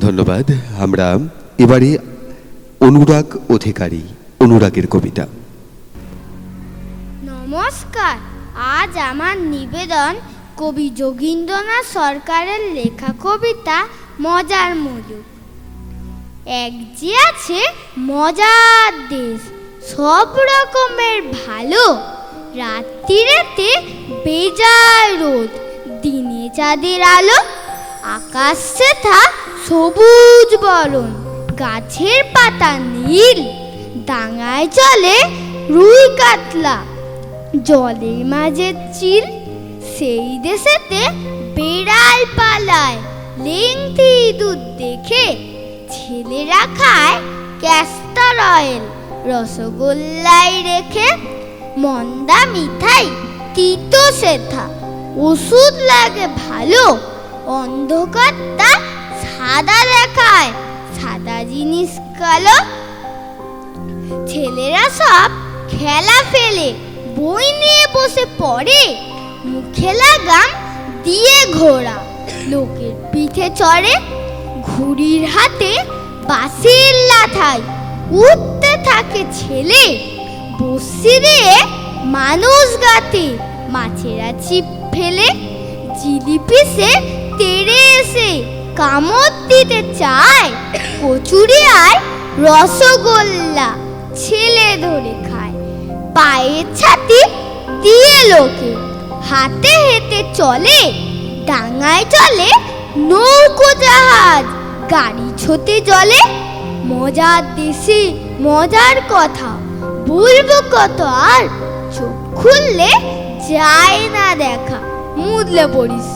ধন্যবাদ। আমরা এবারে অনুরাগ অধিকারী, অনুরাগের কবিতা। নমস্কার, আজ আমার নিবেদন কবি যোগীন্দ্রনাথ সরকারের লেখা কবিতা মজার মজুক। এক যে আছে মজার দেশ, সব রকমের ভালো, রাত্রিরেতে বেজায় রোদ, দিনে চাঁদের আলো, আকাশ সেথা সবুজ বরণ, গাছের পাতা নীল, ডাঙায় চলে রুই কাতলা, জলের মাঝে চিল, সেই দেশেতে বেড়াল পালায়, লেংটি দুধ দেখে ছেলেরা খায় ক্যাস্টর অয়েল, রসগোল্লাই রেখে মন্দা মিঠাই তিতো সেথা, ওষুধ লাগে ভালো, অন্ধকারটা সাদা দেখায়, সাদা জিনিস কালো। ছেলেরা সব খেলা ফেলে বই নিয়ে বসে পড়ে, মুখে লাগাম দিয়ে ঘোড়া, লোকের পিঠে চড়ে, ঘুড়ির হাতে বাঁশির লাঠাই, উঠতে থাকে ছেলে, বসি দিয়ে মানুষ গাতে, মাছেরা ছিপ ফেলে, জিলিপি সে তেড়ে এসে কামড় দিতে চায়, কচুরি আর রসগোল্লা ছেলে ধরে খায়, পায়ের ছাতি দিয়ে লোকে হাতে হেঁটে চলে, ডাঙায় চলে নৌকো জাহাজ, গাড়ি ছোটে জলে। মজার দেশে মজার কথা বলবো কত, আর চোখ খুললে যায় না দেখা, মুদলে পড়িস।